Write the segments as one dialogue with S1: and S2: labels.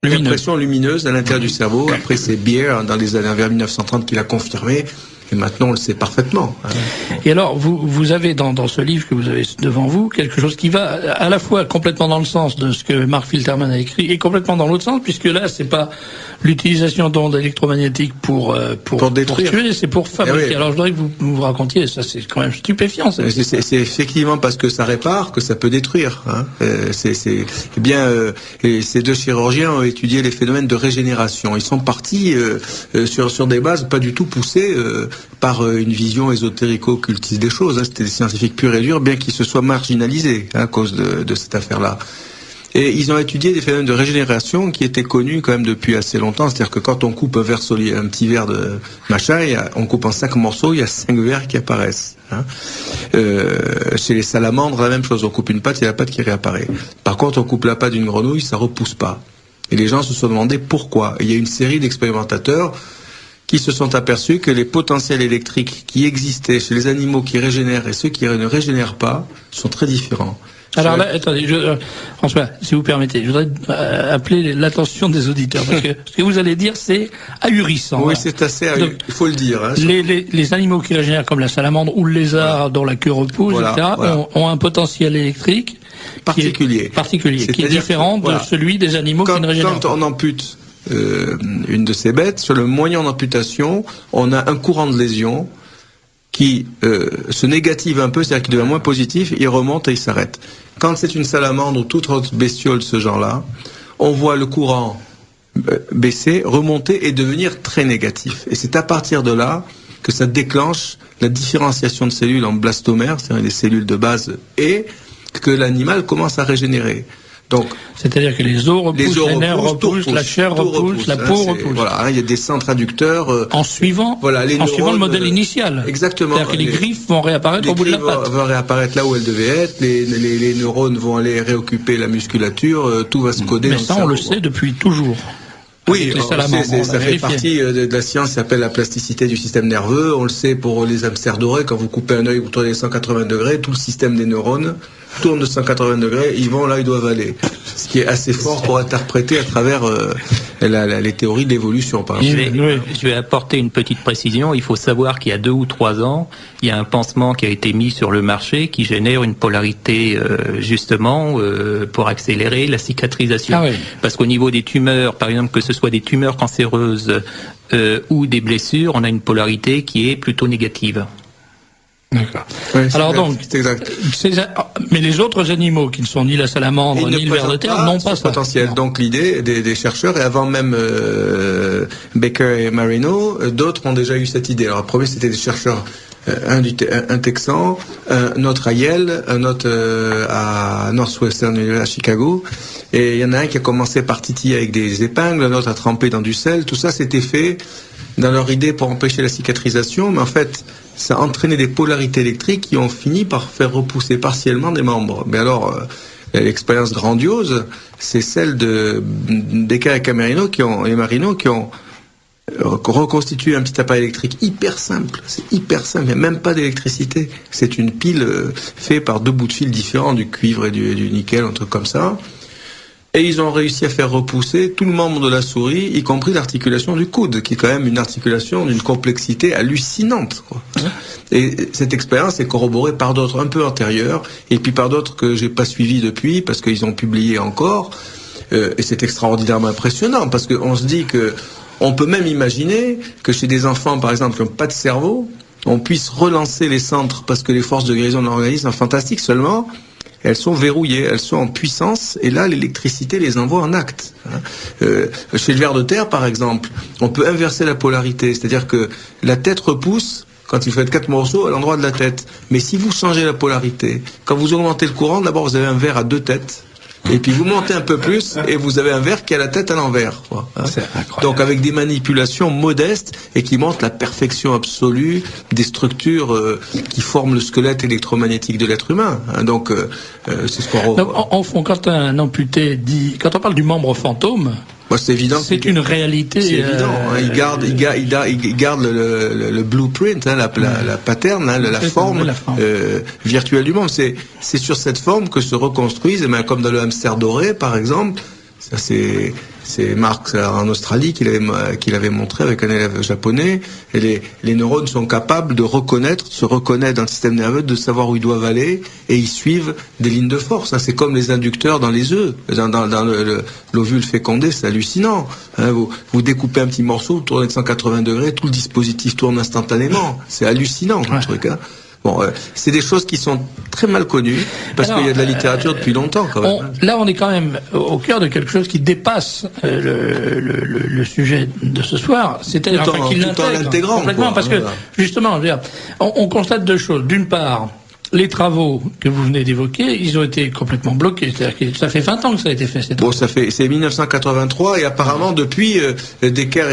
S1: L'impression lumineuse à l'intérieur du cerveau. Après, c'est Beer, dans les années vers 1930, qui l'a confirmé. Et maintenant, on le sait parfaitement.
S2: Et alors, vous avez dans ce livre que vous avez devant vous quelque chose qui va à la fois complètement dans le sens de ce que Mark Filterman a écrit et complètement dans l'autre sens, puisque là, c'est pas l'utilisation d'ondes électromagnétiques pour tuer, c'est pour fabriquer. Oui. Alors, je voudrais que vous racontiez, ça c'est quand même stupéfiant.
S1: C'est effectivement parce que ça répare que ça peut détruire. Ces deux chirurgiens ont étudié les phénomènes de régénération. Ils sont partis sur des bases pas du tout poussées par une vision ésotérico-occultiste des choses. C'était des scientifiques purs et durs, bien qu'ils se soient marginalisés à cause de cette affaire-là. Et ils ont étudié des phénomènes de régénération qui étaient connus quand même depuis assez longtemps. C'est-à-dire que quand on coupe un petit verre de machin, on coupe en 5 morceaux, il y a 5 verres qui apparaissent. Chez les salamandres, la même chose. On coupe une patte, il y a la patte qui réapparaît. Par contre, on coupe la patte d'une grenouille, ça repousse pas. Et les gens se sont demandé pourquoi. Et il y a une série d'expérimentateurs qui se sont aperçus que les potentiels électriques qui existaient chez les animaux qui régénèrent et ceux qui ne régénèrent pas sont très différents.
S2: Alors là, attendez, François, si vous permettez, je voudrais appeler l'attention des auditeurs, parce que ce que vous allez dire, c'est ahurissant.
S1: Oui, c'est assez ahurissant, il faut le dire.
S2: Les animaux qui régénèrent, comme la salamandre ou le lézard dont la queue repousse, etc., ont un potentiel électrique
S1: particulier,
S2: qui est différent de celui des animaux qui ne régénèrent pas.
S1: Quand on ampute une de ces bêtes, sur le moyen d'amputation, on a un courant de lésion qui se négative un peu, c'est-à-dire qu'il devient moins positif, il remonte et il s'arrête. Quand c'est une salamandre ou toute autre bestiole de ce genre-là, on voit le courant baisser, remonter et devenir très négatif. Et c'est à partir de là que ça déclenche la différenciation de cellules en blastomères, c'est-à-dire des cellules de base, et que l'animal commence à régénérer. Donc,
S2: c'est-à-dire que les os repoussent, les nerfs repoussent, la chair repousse, la peau repousse.
S1: Voilà, il y a des centres inducteurs.
S2: En suivant le modèle initial.
S1: Exactement.
S2: C'est-à-dire que les griffes vont réapparaître au bout de la patte.
S1: Vont réapparaître là où elles devaient être. Les neurones vont aller réoccuper la musculature. Tout va se coder.
S2: Mais ça, on le sait depuis toujours.
S1: Oui, ça fait partie de la science qui s'appelle la plasticité du système nerveux. On le sait pour les hamsters dorés, quand vous coupez un œil, vous tournez 180 degrés, tout le système des neurones tourne de 180 degrés, ils vont là, ils doivent aller. Ce qui est assez fort pour interpréter à travers les théories de l'évolution.
S3: Je vais apporter une petite précision. Il faut savoir qu'il y a 2 ou 3 ans, il y a un pansement qui a été mis sur le marché qui génère une polarité justement pour accélérer la cicatrisation.
S2: Ah oui.
S3: Parce qu'au niveau des tumeurs, par exemple, que ce soit des tumeurs cancéreuses ou des blessures, on a une polarité qui est plutôt négative.
S2: D'accord.
S1: Oui,
S2: alors donc,
S1: c'est exact.
S2: Mais les autres animaux qui ne sont ni la salamandre ni le ver de terre n'ont pas ce
S1: potentiel. Non. Donc l'idée des chercheurs, et avant même Baker et Marino, d'autres ont déjà eu cette idée. Alors le premier c'était des chercheurs, un Texan, un autre à Yale, un autre à Northwestern à Chicago, et il y en a un qui a commencé par titiller avec des épingles, un autre a trempé dans du sel. Tout ça c'était fait dans leur idée pour empêcher la cicatrisation, mais en fait ça a entraîné des polarités électriques qui ont fini par faire repousser partiellement des membres. Mais alors, l'expérience grandiose, c'est celle de Becker et Marino qui ont reconstitué un petit appareil électrique hyper simple. C'est hyper simple, il n'y a même pas d'électricité. C'est une pile faite par 2 bouts de fil différents, du cuivre et du nickel, un truc comme ça. Et ils ont réussi à faire repousser tout le membre de la souris, y compris l'articulation du coude, qui est quand même une articulation d'une complexité hallucinante, quoi. Et cette expérience est corroborée par d'autres un peu antérieures, et puis par d'autres que j'ai pas suivis depuis, parce qu'ils ont publié encore. Et c'est extraordinairement impressionnant, parce qu'on se dit que on peut même imaginer que chez des enfants, par exemple, qui n'ont pas de cerveau, on puisse relancer les centres, parce que les forces de guérison de l'organisme sont fantastiques, seulement elles sont verrouillées, elles sont en puissance, et là, l'électricité les envoie en acte. Chez le ver de terre, par exemple, on peut inverser la polarité, c'est-à-dire que la tête repousse quand il faut être 4 morceaux à l'endroit de la tête. Mais si vous changez la polarité, quand vous augmentez le courant, d'abord vous avez un ver à 2 têtes, et puis vous montez un peu plus, et vous avez un ver qui a la tête à l'envers. Donc avec des manipulations modestes, et qui montrent la perfection absolue des structures qui forment le squelette électromagnétique de l'être humain. Donc c'est ce qu'on revoit.
S2: En fond, quand un amputé dit, quand on parle du membre fantôme,
S1: c'est évident.
S2: C'est une réalité.
S1: C'est évident. Il garde le blueprint, la pattern, la forme virtuelle du monde. C'est sur cette forme que se reconstruisent, comme dans le hamster doré, par exemple, Ça c'est Marx en Australie qui l'avait montré avec un élève japonais. Et les neurones sont capables de se reconnaître dans le système nerveux, de savoir où ils doivent aller, et ils suivent des lignes de force. C'est comme les inducteurs dans les œufs, dans l'ovule fécondé, c'est hallucinant. Vous découpez un petit morceau, vous tournez de 180 degrés, tout le dispositif tourne instantanément. C'est hallucinant, le truc. Bon, c'est des choses qui sont très mal connues, parce qu'il y a de la littérature depuis longtemps, quand même.
S2: Là, on est quand même au cœur de quelque chose qui dépasse le sujet de ce soir, c'est-à-dire qu'il l'intègre complètement, parce que, justement, on constate deux choses. D'une part, les travaux que vous venez d'évoquer, ils ont été complètement bloqués. C'est-à-dire que ça fait 20 ans que ça a été fait.
S1: C'est 1983, et apparemment depuis, Decker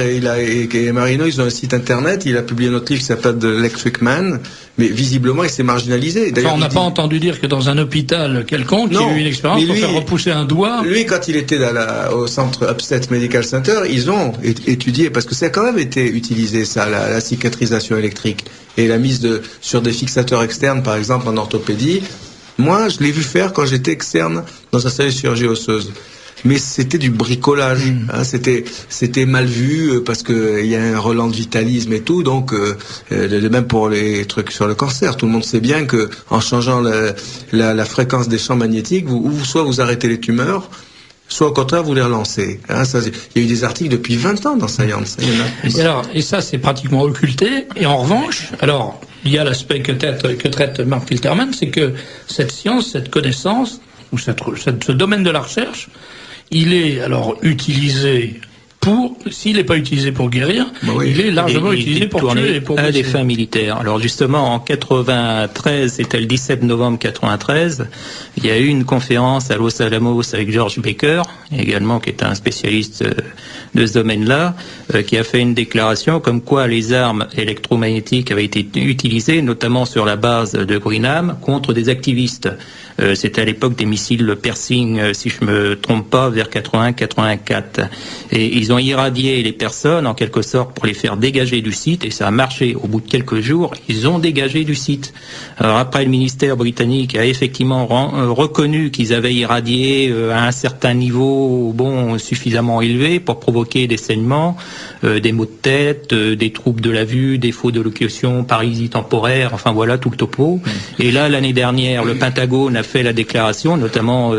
S1: et Marino, ils ont un site internet. Il a publié un autre livre qui s'appelle The Electric Man, mais visiblement il s'est marginalisé.
S2: Enfin, on n'a pas entendu dire que dans un hôpital quelconque, il y a eu une expérience pour faire repousser un doigt.
S1: Lui, quand il était au centre Upstate Medical Center, ils ont étudié, parce que ça a quand même été utilisé, ça, la cicatrisation électrique et la mise sur des fixateurs externes, par exemple en orthopédie. Moi, je l'ai vu faire quand j'étais externe dans un service de chirurgie osseuse. Mais c'était du bricolage, c'était mal vu parce que il y a un relent de vitalisme et tout, donc même pour les trucs sur le cancer, tout le monde sait bien que en changeant la fréquence des champs magnétiques, soit vous arrêtez les tumeurs, soit au contraire vous les relancez. Il y a eu des articles depuis 20 ans dans Science.
S2: Et ça c'est pratiquement occulté. Et en revanche, alors il y a l'aspect que traite Mark Filterman, c'est que cette science, cette connaissance ou ce domaine de la recherche, il est alors utilisé s'il n'est pas utilisé pour guérir, il est largement utilisé pour tuer et pour
S3: à des fins militaires. Alors justement, en 93, c'était le 17 novembre 93, il y a eu une conférence à Los Alamos avec George Baker, également qui est un spécialiste de ce domaine-là, qui a fait une déclaration comme quoi les armes électromagnétiques avaient été utilisées, notamment sur la base de Brenham, contre des activistes. C'était à l'époque des missiles Pershing, si je me trompe pas, vers 80-84. Et ils ont irradié les personnes, en quelque sorte, pour les faire dégager du site, et ça a marché. Au bout de quelques jours, ils ont dégagé du site. Alors après, le ministère britannique a effectivement reconnu qu'ils avaient irradié à un certain niveau, suffisamment élevé pour provoquer des saignements, des maux de tête, des troubles de la vue, défaut de locomotion, paralysie temporaire, enfin voilà, tout le topo. Et là, l'année dernière, le Pentagone a fait la déclaration, notamment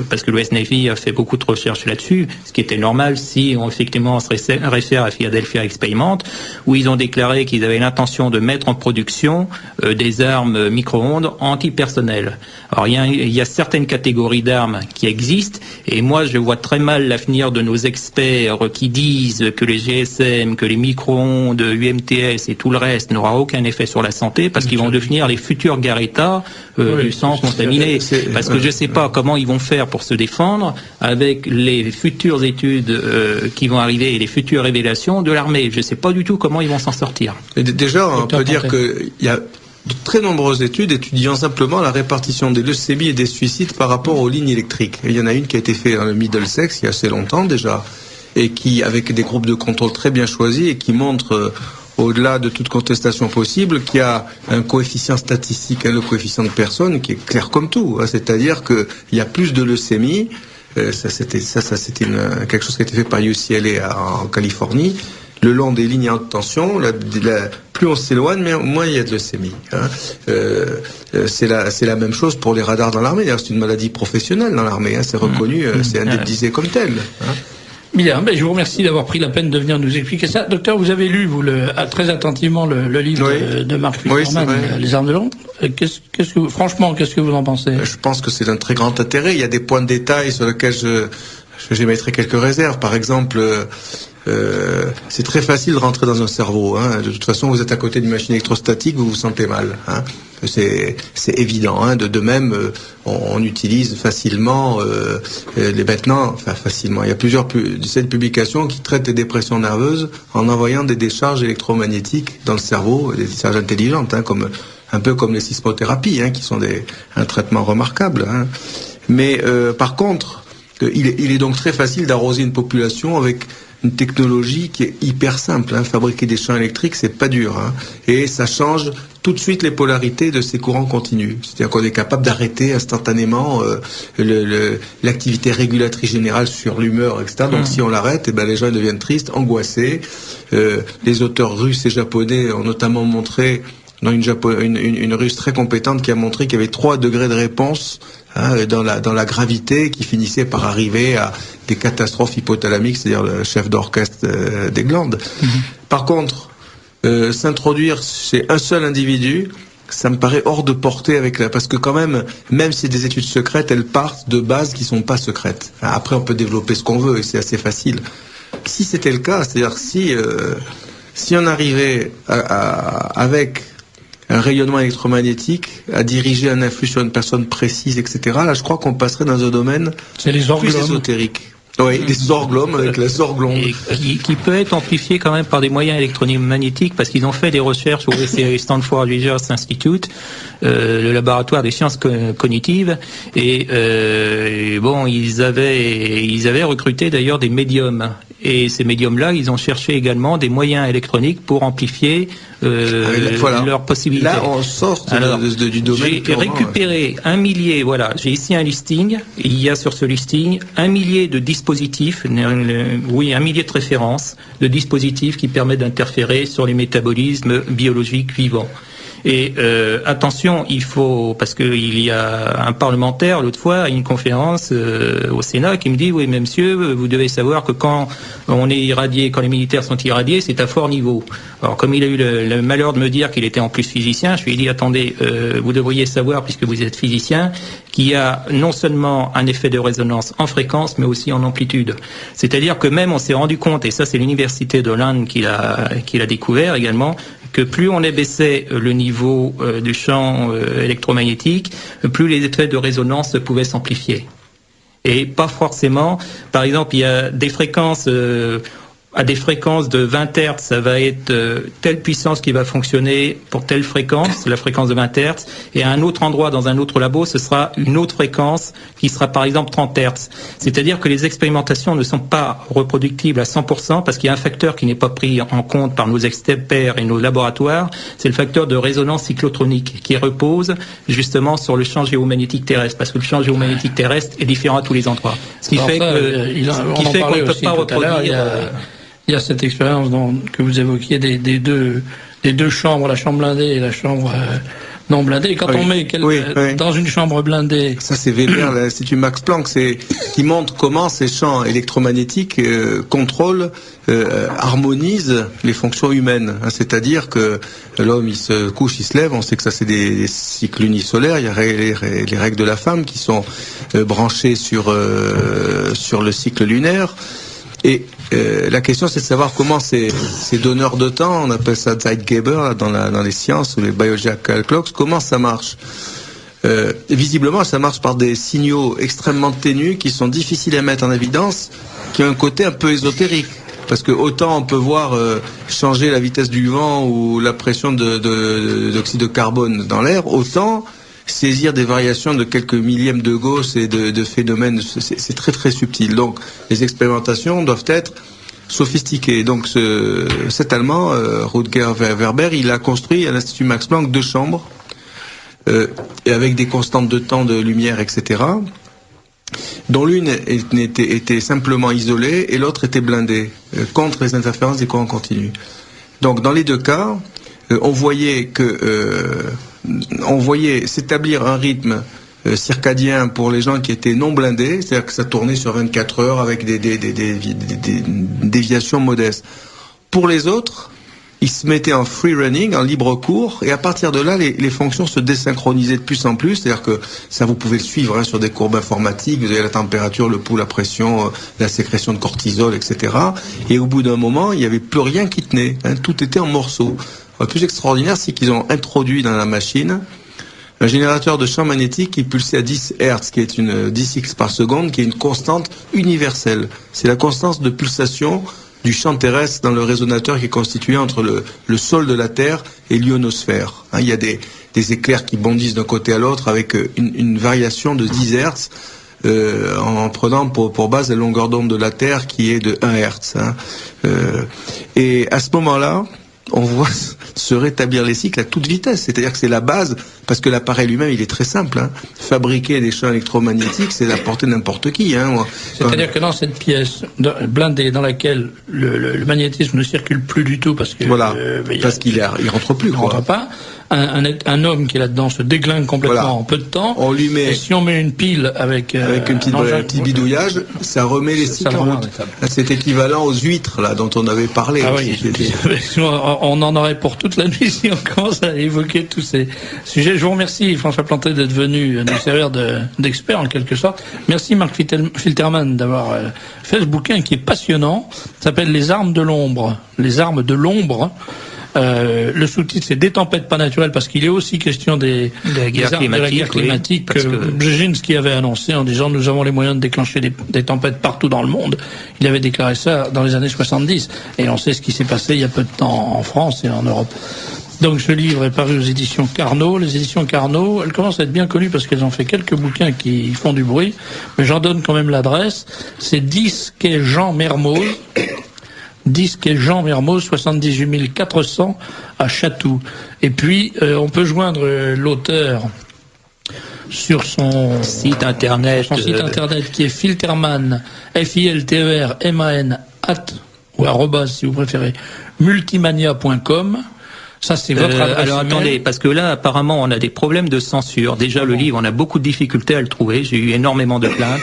S3: parce que l'US Navy a fait beaucoup de recherches là-dessus, ce qui était normal si on effectivement se réfère à Philadelphia Experiment, où ils ont déclaré qu'ils avaient l'intention de mettre en production des armes micro-ondes antipersonnelles. Alors il y a certaines catégories d'armes qui existent, et moi je vois très mal l'avenir de nos experts qui disent que les GSM, que les micro-ondes, UMTS et tout le reste n'aura aucun effet sur la santé, parce qu'ils vont devenir les futurs Garetta du sang contaminé. Parce que je ne sais pas comment ils vont faire pour se défendre avec les futures études qui vont arriver et les futures révélations de l'armée. Je ne sais pas du tout comment ils vont s'en sortir.
S1: Et déjà, on peut dire qu'il y a de très nombreuses études étudiant simplement la répartition des leucémies et des suicides par rapport aux lignes électriques. Et il y en a une qui a été faite dans le Middlesex il y a assez longtemps déjà, et qui, avec des groupes de contrôle très bien choisis, et qui montre au-delà de toute contestation possible, qu'il y a un coefficient statistique, le coefficient de personnes, qui est clair comme tout. C'est-à-dire qu'il y a plus de leucémie. C'était quelque chose qui a été fait par UCLA en Californie. Le long des lignes à haute tension, plus on s'éloigne, moins il y a de leucémie. C'est la même chose pour les radars dans l'armée. C'est une maladie professionnelle dans l'armée. C'est reconnu, c'est indemnisé comme tel.
S2: Bien, je vous remercie d'avoir pris la peine de venir nous expliquer ça. Docteur, vous avez lu, très attentivement le livre de Mark Filterman, Les armes de l'ombre. Franchement, qu'est-ce que vous en pensez?
S1: Je pense que c'est d'un très grand intérêt. Il y a des points de détail sur lesquels j'émettrai quelques réserves. Par exemple, c'est très facile de rentrer dans un cerveau. De toute façon, vous êtes à côté d'une machine électrostatique, vous vous sentez mal. C'est évident. De même, on utilise facilement facilement. Il y a plusieurs publications qui traitent des dépressions nerveuses en envoyant des décharges électromagnétiques dans le cerveau, des décharges intelligentes, un peu comme les sismothérapies, qui sont un traitement remarquable. Mais par contre, il est donc très facile d'arroser une population avec une technologie qui est hyper simple. Fabriquer des champs électriques, c'est pas dur. Et ça change tout de suite les polarités de ces courants continus. C'est-à-dire qu'on est capable d'arrêter instantanément l'activité régulatrice générale sur l'humeur, etc. Donc si on l'arrête, eh ben, les gens deviennent tristes, angoissés. Les auteurs russes et japonais ont notamment montré, dans une russe très compétente qui a montré qu'il y avait 3 degrés de réponse dans la gravité qui finissait par arriver à des catastrophes hypothalamiques, c'est-à-dire le chef d'orchestre des glandes. Par contre, s'introduire chez un seul individu, ça me paraît hors de portée parce que quand même si des études secrètes, elles partent de bases qui sont pas secrètes. Après, on peut développer ce qu'on veut et c'est assez facile. Si c'était le cas, c'est-à-dire si on arrivait avec un rayonnement électromagnétique à diriger un influx sur une personne précise, etc., là, je crois qu'on passerait dans un domaine plus ésotérique. Oui, des orglomes avec la sorglonde.
S3: Qui peut être amplifié quand même par des moyens électromagnétiques, parce qu'ils ont fait des recherches au Stanford Research Institute, le laboratoire des sciences cognitives, et ils avaient recruté d'ailleurs des médiums. Et ces médiums-là, ils ont cherché également des moyens électroniques pour amplifier leurs possibilités.
S1: Là, on sort du domaine.
S3: J'ai récupéré 1 millier, j'ai ici un listing, et il y a sur ce listing 1 millier de dispositifs, 1 millier de références de dispositifs qui permettent d'interférer sur les métabolismes biologiques vivants. Et attention, parce qu'il y a un parlementaire l'autre fois à une conférence au Sénat qui me dit oui, mais monsieur, vous devez savoir que quand on est irradié, quand les militaires sont irradiés, c'est à fort niveau. Alors comme il a eu le malheur de me dire qu'il était en plus physicien, je lui ai dit attendez, vous devriez savoir puisque vous êtes physicien qu'il y a non seulement un effet de résonance en fréquence mais aussi en amplitude. C'est-à-dire que même on s'est rendu compte, et ça c'est l'université de l'Inde qui l'a découvert également, que plus on abaissait le niveau du champ électromagnétique, plus les effets de résonance pouvaient s'amplifier. Et pas forcément, par exemple, il y a des fréquences, à des fréquences de 20 Hz, ça va être telle puissance qui va fonctionner pour telle fréquence, la fréquence de 20 Hz, et à un autre endroit, dans un autre labo, ce sera une autre fréquence qui sera par exemple 30 Hz. C'est-à-dire que les expérimentations ne sont pas reproductibles à 100% parce qu'il y a un facteur qui n'est pas pris en compte par nos experts et nos laboratoires, c'est le facteur de résonance cyclotronique qui repose justement sur le champ géomagnétique terrestre, parce que le champ géomagnétique terrestre est différent à tous les endroits. Ce qui fait qu'on ne peut pas reproduire...
S2: Il y a cette expérience que vous évoquiez des deux chambres, la chambre blindée et la chambre non blindée. Et quand on met dans une chambre blindée...
S1: Ça c'est Weber, l'Institut Max Planck, qui montre comment ces champs électromagnétiques contrôlent, harmonisent les fonctions humaines. C'est-à-dire que l'homme, il se couche, il se lève, on sait que ça c'est des cycles unisolaires, il y a les règles de la femme qui sont branchées sur le cycle lunaire. Et la question, c'est de savoir comment ces donneurs de temps, on appelle ça Zeitgeber dans les sciences ou les biological clocks, comment ça marche. Visiblement, ça marche par des signaux extrêmement ténus qui sont difficiles à mettre en évidence, qui ont un côté un peu ésotérique. Parce que autant on peut voir changer la vitesse du vent ou la pression d'oxyde de carbone dans l'air, autant saisir des variations de quelques millièmes de Gauss et de phénomènes, c'est très très subtil. Donc les expérimentations doivent être sophistiquées. Donc cet Allemand, Rutger Werber, il a construit à l'Institut Max Planck 2 chambres, et avec des constantes de temps, de lumière, etc., dont l'une était simplement isolée et l'autre était blindée, contre les interférences des courants continus. Donc dans les 2 cas, on voyait s'établir un rythme circadien pour les gens qui étaient non blindés, c'est-à-dire que ça tournait sur 24 heures avec des déviations modestes. Pour les autres, ils se mettaient en free running, en libre cours, et à partir de là, les fonctions se désynchronisaient de plus en plus, c'est-à-dire que ça, vous pouvez le suivre sur des courbes informatiques, vous avez la température, le pouls, la pression, la sécrétion de cortisol, etc. Et au bout d'un moment, il n'y avait plus rien qui tenait, tout était en morceaux. Le plus extraordinaire, c'est qu'ils ont introduit dans la machine un générateur de champ magnétique qui pulsait à 10 Hz, qui est 10 X par seconde, qui est une constante universelle. C'est la constante de pulsation du champ terrestre dans le résonateur qui est constitué entre le sol de la Terre et l'ionosphère. Il y a des éclairs qui bondissent d'un côté à l'autre avec une variation de 10 Hz en prenant pour base la longueur d'onde de la Terre qui est de 1 Hz. Et à ce moment-là, on voit se rétablir les cycles à toute vitesse. C'est-à-dire que c'est la base, parce que l'appareil lui-même, il est très simple. Hein. Fabriquer des champs électromagnétiques, c'est la portée de n'importe qui. Hein.
S2: C'est-à-dire que dans cette pièce blindée dans laquelle le magnétisme ne circule plus du tout, parce que
S1: voilà, parce qu'il rentre plus.
S2: Il rentre pas. Un homme qui est là-dedans se déglingue complètement en peu de temps.
S1: On lui met.
S2: Et si on met une pile avec un
S1: petit bidouillage, ça remet les cycles en route. C'est équivalent aux huîtres là dont on avait parlé.
S2: Ah oui. On en aurait pour toute la nuit si on commence à évoquer tous ces sujets. Je vous remercie François Plantet d'être venu nous servir d'expert en quelque sorte. Merci Marc Filterman d'avoir fait ce bouquin qui est passionnant. Ça s'appelle Les armes de l'ombre. Les armes de l'ombre. Le sous-titre c'est Des tempêtes pas naturelles parce qu'il est aussi question de la guerre climatique que Brzezinski avait annoncé en disant nous avons les moyens de déclencher des tempêtes partout dans le monde. Il avait déclaré ça dans les années 70 et on sait ce qui s'est passé il y a peu de temps en France et en Europe. Donc ce livre est paru aux éditions Carnot. Les éditions Carnot, elles commencent à être bien connues parce qu'elles ont fait quelques bouquins qui font du bruit, mais j'en donne quand même l'adresse. C'est 10 quai Jean Mermoz. 10 quai Jean Mermoz, 78 400 à Chatou. Et puis, on peut joindre l'auteur sur son site internet qui est Filterman, FILTERMAN, ou @ si vous préférez, multimania.com. Ça, c'est votre adresse.
S3: Alors attendez, parce que là, apparemment, on a des problèmes de censure. Déjà, le livre, on a beaucoup de difficultés à le trouver. J'ai eu énormément de plaintes.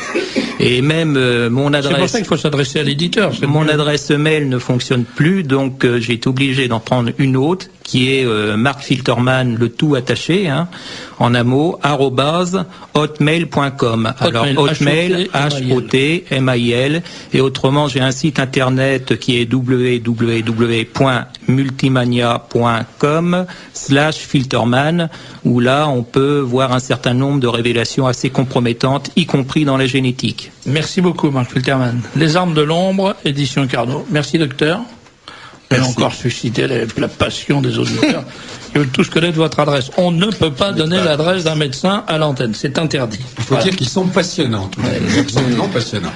S3: Et même mon adresse...
S2: C'est pour ça qu'il faut s'adresser à l'éditeur.
S3: Mon adresse mail ne fonctionne plus, donc j'ai été obligé d'en prendre une autre, qui est Marc Filterman, le tout attaché, hein, en un mot, @hotmail.com. Alors Hotmail, HOTMAIL, et autrement j'ai un site internet qui est www.multimania.com/Filterman, où là on peut voir un certain nombre de révélations assez compromettantes, y compris dans la génétique.
S2: Merci beaucoup Marc Filterman. Les armes de l'ombre, édition Carnot. Merci docteur. Et encore susciter la passion des auditeurs. Ils veulent tous connaître votre adresse. On ne peut pas donner l'adresse d'un médecin à l'antenne. C'est interdit.
S4: Il faut dire qu'ils sont passionnants. Absolument passionnants.